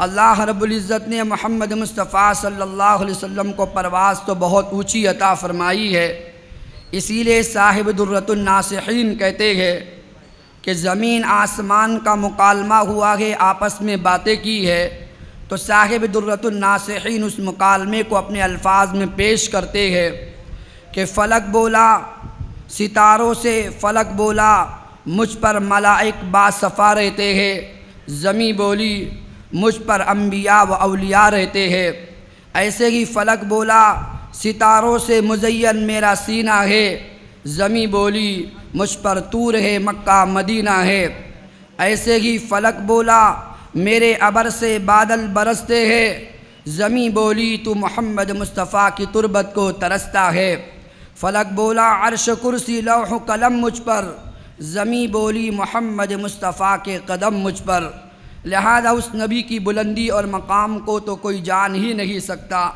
اللہ رب العزت نے محمد مصطفیٰ صلی اللہ علیہ وسلم کو پرواز تو بہت اونچی عطا فرمائی ہے، اسی لیے صاحب درۃ الناصحین کہتے ہیں کہ زمین آسمان کا مکالمہ ہوا ہے، آپس میں باتیں کی ہے، تو صاحب درۃ الناصحین اس مکالمے کو اپنے الفاظ میں پیش کرتے ہیں کہ فلک بولا ستاروں سے، فلک بولا مجھ پر ملائک باصفا رہتے ہیں، زمیں بولی مجھ پر انبیاء و اولیاء رہتے ہیں، ایسے ہی فلک بولا ستاروں سے مزین میرا سینہ ہے، زمیں بولی مجھ پر طور ہے مکہ مدینہ ہے، ایسے ہی فلک بولا میرے ابر سے بادل برستے ہیں، زمیں بولی تو محمد مصطفیٰ کی تربت کو ترستا ہے، فلک بولا عرش کرسی لوح قلم مجھ پر، زمیں بولی محمد مصطفیٰ کے قدم مجھ پر۔ لہذا اس نبی کی بلندی اور مقام کو تو کوئی جان ہی نہیں سکتا،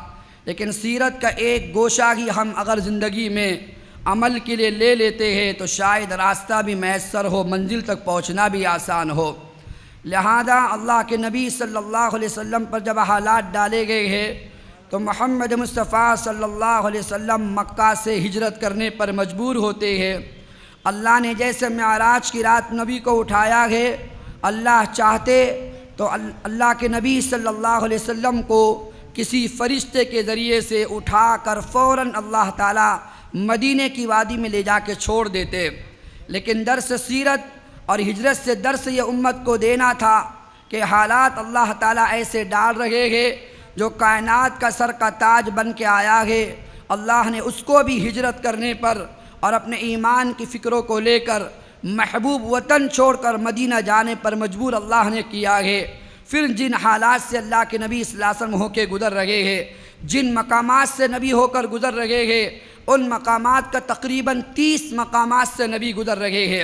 لیکن سیرت کا ایک گوشہ ہی ہم اگر زندگی میں عمل کے لیے لے لیتے ہیں تو شاید راستہ بھی میسر ہو، منزل تک پہنچنا بھی آسان ہو۔ لہذا اللہ کے نبی صلی اللہ علیہ وسلم پر جب حالات ڈالے گئے ہیں تو محمد مصطفیٰ صلی اللہ علیہ وسلم مکہ سے ہجرت کرنے پر مجبور ہوتے ہیں۔ اللہ نے جیسے معراج کی رات نبی کو اٹھایا ہے، اللہ چاہتے تو اللہ کے نبی صلی اللہ علیہ وسلم کو کسی فرشتے کے ذریعے سے اٹھا کر فوراً اللہ تعالیٰ مدینے کی وادی میں لے جا کے چھوڑ دیتے، لیکن درس سیرت اور ہجرت سے درس یہ امت کو دینا تھا کہ حالات اللہ تعالیٰ ایسے ڈال رہے ہیں، جو کائنات کا سر کا تاج بن کے آیا ہے، اللہ نے اس کو بھی ہجرت کرنے پر اور اپنے ایمان کی فکروں کو لے کر محبوب وطن چھوڑ کر مدینہ جانے پر مجبور اللہ نے کیا ہے۔ پھر جن حالات سے اللہ کے نبی صلی اللہ علیہ وسلم ہو کے گزر رہے ہیں، جن مقامات سے نبی ہو کر گزر رہے ہیں، ان مقامات کا تقریباً 30 مقامات سے نبی گزر رہے ہیں۔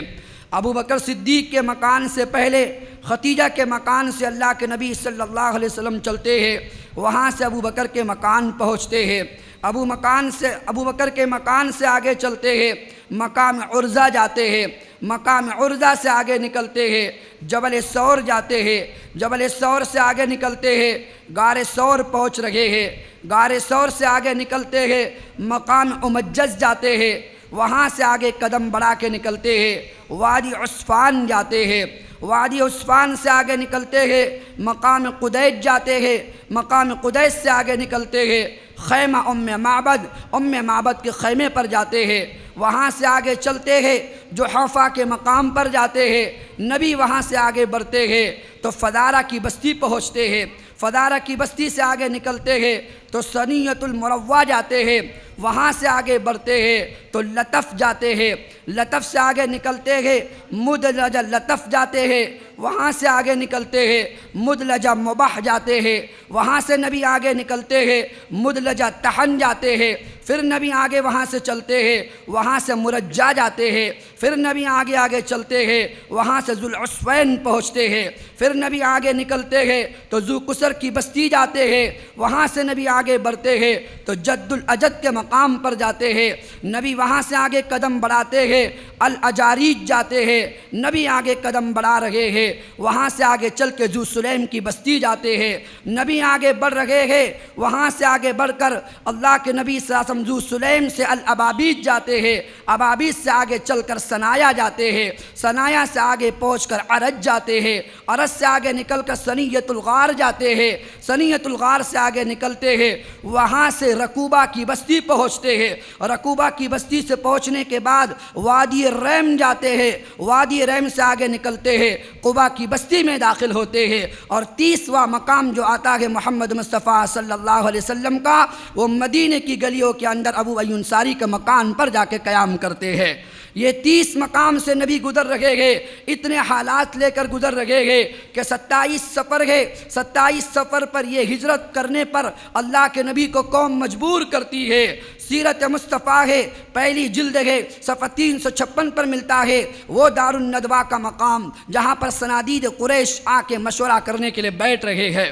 ابو بکر صدیق کے مکان سے پہلے ختیجہ کے مکان سے اللہ کے نبی صلی اللہ علیہ وسلم چلتے ہیں، وہاں سے ابو بکر کے مکان پہنچتے ہیں، ابو بکر کے مکان سے آگے چلتے ہیں، مقام عرضہ جاتے ہیں، مقام عرضہ سے آگے نکلتے ہیں، جبل ثور جاتے ہیں، جبل ثور سے آگے نکلتے ہیں، غار ثور پہنچ رہے ہیں، غار ثور سے آگے نکلتے ہیں، مقام امجز جاتے ہیں، وہاں سے آگے قدم بڑھا کے نکلتے ہیں، وادی عصفان جاتے ہیں، وادی عصفان سے آگے نکلتے ہیں، مقام قدیس جاتے ہیں، مقام قدیس سے آگے نکلتے ہیں، خیمہ ام معبد کے خیمے پر جاتے ہیں، وہاں سے آگے چلتے ہیں، جحفہ کے مقام پر جاتے ہیں، نبی وہاں سے آگے بڑھتے ہیں تو فدارہ کی بستی پہنچتے ہیں، فدارہ کی بستی سے آگے نکلتے ہیں تو ثنیۃ المروہ جاتے ہیں، وہاں سے آگے بڑھتے ہیں تو لطف جاتے ہیں، لطف سے آگے نکلتے ہیں مدلجہ لطف جاتے ہیں، وہاں سے آگے نکلتے ہیں مدلجہ مباح جاتے ہیں، وہاں سے نبی آگے نکلتے ہیں مدلجہ تحن جاتے ہیں، پھر نبی آگے وہاں سے چلتے ہیں، وہاں سے مرجع جاتے ہیں، پھر نبی آگے چلتے ہیں، وہاں سے ذوالعصفین پہنچتے ہیں، پھر نبی آگے نکلتے ہیں تو ذوقسر کی بستی جاتے ہیں، وہاں سے نبی آگے بڑھتے ہیں تو جد الاجد کے مقام پر جاتے ہیں، نبی وہاں سے آگے قدم بڑھاتے ہیں الاجاریج جاتے ہیں، نبی آگے قدم بڑھا رہے ہیں، وہاں سے آگے چل کے ذو سلیم کی بستی جاتے ہیں، نبی آگے بڑھ رہے ہیں، وہاں سے آگے بڑھ کر اللہ کے نبی صلی اللہ علیہ وسلم ذو سلیم سے الابابیج جاتے ہیں، ابابیج سے آگے چل کر ثنایا جاتے ہیں، ثنایا سے آگے پہنچ کر عرج جاتے ہیں، عرج سے آگے نکل کر ثنیۃ الغار جاتے ہیں، ثنیۃ الغار سے آگے نکلتے ہیں، وہاں سے رکوبہ کی بستی پہنچتے ہیں، رکوبہ کی بستی سے پہنچنے کے بعد وادی ریم جاتے ہیں، وادی ریم سے آگے نکلتے ہیں، قبا کی بستی میں داخل ہوتے ہیں، اور 30واں مقام جو آتا ہے محمد مصطفیٰ صلی اللہ علیہ وسلم کا، وہ مدینے کی گلیوں کے اندر ابو ایوب انصاری کے مکان پر جا کے قیام کرتے ہیں۔ یہ 30 مقام سے نبی گزر رہے ہیں، اتنے حالات لے کر گزر رہے ہیں کہ 27 سفر ہے، 27 سفر پر یہ ہجرت کرنے پر اللہ کے نبی کو قوم مجبور کرتی ہے۔ سیرت مصطفیٰ ہے، پہلی جلد ہے، صفحہ 356 پر ملتا ہے وہ دار الندوہ کا مقام، جہاں پر صنادید قریش آ کے مشورہ کرنے کے لیے بیٹھ رہے ہیں۔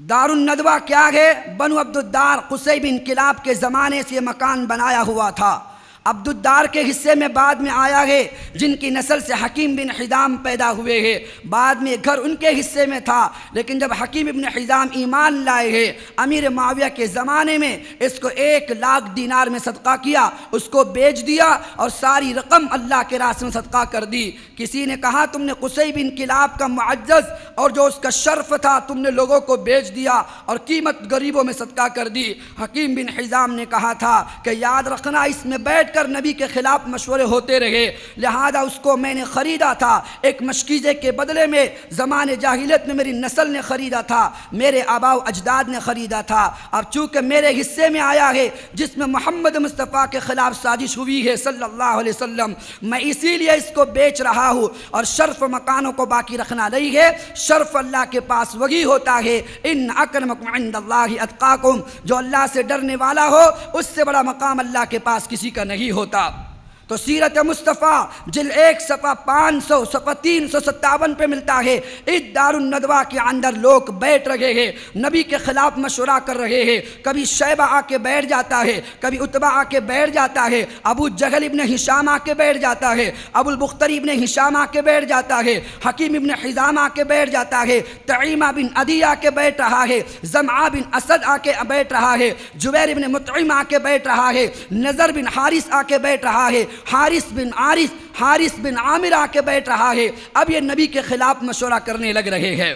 دار الندوہ کیا ہے؟ بنو عبد الدار قصی بن کلاب کے زمانے سے یہ مکان بنایا ہوا تھا۔ عبد الدار کے حصے میں بعد میں آیا ہے، جن کی نسل سے حکیم بن حزام پیدا ہوئے ہیں۔ بعد میں گھر ان کے حصے میں تھا، لیکن جب حکیم ابن حزام ایمان لائے ہیں، امیر معاویہ کے زمانے میں اس کو 1,00,000 دینار میں صدقہ کیا، اس کو بیچ دیا اور ساری رقم اللہ کے راستے میں صدقہ کر دی۔ کسی نے کہا تم نے قصی بن کلاب کا معزز اور جو اس کا شرف تھا تم نے لوگوں کو بیچ دیا اور قیمت غریبوں میں صدقہ کر دی۔ حکیم بن حزام نے کہا تھا کہ یاد رکھنا اس میں بیٹھ کر نبی کے خلاف مشورے ہوتے رہے، لہذا اس کو میں نے خریدا تھا ایک مشکیزے کے بدلے میں، زمانے جاہلیت میں میری نسل نے خریدا تھا، میرے آباء و اجداد نے خریدا تھا۔ اب چونکہ میرے حصے میں آیا ہے جس میں محمد مصطفیٰ کے خلاف سازش ہوئی ہے صلی اللہ علیہ وسلم، میں اسی لیے اس کو بیچ رہا ہوں، اور شرف مکانوں کو باقی رکھنا نہیں ہے، شرف اللہ کے پاس وہی ہوتا ہے، ان اکرمکم عند اللہ اتقاکم، جو اللہ سے ڈرنے والا ہو اس سے بڑا مقام اللہ کے پاس کسی کا نہیں ہوتا۔ تو سیرت مصطفیٰ جلد 1 صفحہ 500 صفحہ 357 پہ ملتا ہے۔ اس دار الندوہ کے اندر لوگ بیٹھ رہے ہیں، نبی کے خلاف مشورہ کر رہے ہیں، کبھی شیبہ آ کے بیٹھ جاتا ہے، کبھی عتبہ آ کے بیٹھ جاتا ہے، ابو جہل ابن ہشام آ کے بیٹھ جاتا ہے، ابو البختری ابن ہشام آ کے بیٹھ جاتا ہے، حکیم ابن حزام آ کے بیٹھ جاتا ہے، تعیمہ بن عدی آ کے بیٹھ رہا ہے، زمعہ بن اسد آ کے بیٹھ رہا ہے، جبیر ابن مطعم آ کے بیٹھ رہا ہے، نظر بن حارث آ کے بیٹھ رہا ہے، حارث بن عامر آ کے بیٹھ رہا ہے۔ اب یہ نبی کے خلاف مشورہ کرنے لگ رہے ہیں،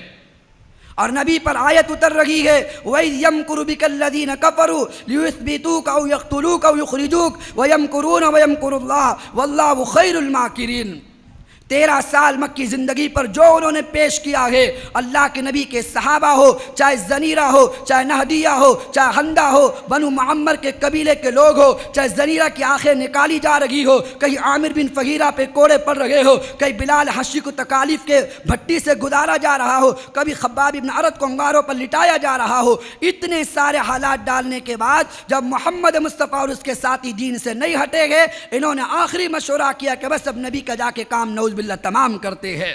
اور نبی پر آیت اتر رہی ہے، وَإِذْ يَمْكُرُ بِكَ الَّذِينَ كَفَرُوا لِيُثْبِتُوكَ أَوْ يَقْتُلُوكَ أَوْ يُخْرِجُوكَ وَيَمْكُرُونَ وَيَمْكُرُ اللَّهُ وَاللَّهُ خَيْرُ الْمَاكِرِينَ۔ 13 سال مکی زندگی پر جو انہوں نے پیش کیا ہے، اللہ کے نبی کے صحابہ ہو، چاہے زنیرہ ہو، چاہے نہدیہ ہو، چاہے ہندہ ہو، بنو معمر کے قبیلے کے لوگ ہو، چاہے زنیرہ کی آنکھیں نکالی جا رہی ہو، کہیں عامر بن فہیرہ پہ کوڑے پڑ رہے ہو، کہیں بلال حبشی کو تکالیف کے بھٹی سے گزارا جا رہا ہو، کبھی خباب بن ارد کو انگاروں پر لٹایا جا رہا ہو، اتنے سارے حالات ڈالنے کے بعد جب محمد مصطفیٰ اور اس کے ساتھی دین سے نہیں ہٹے گئے، انہوں نے آخری مشورہ کیا کہ بس اب نبی کا جا کے کام نعوذ باللہ تمام کرتے ہیں۔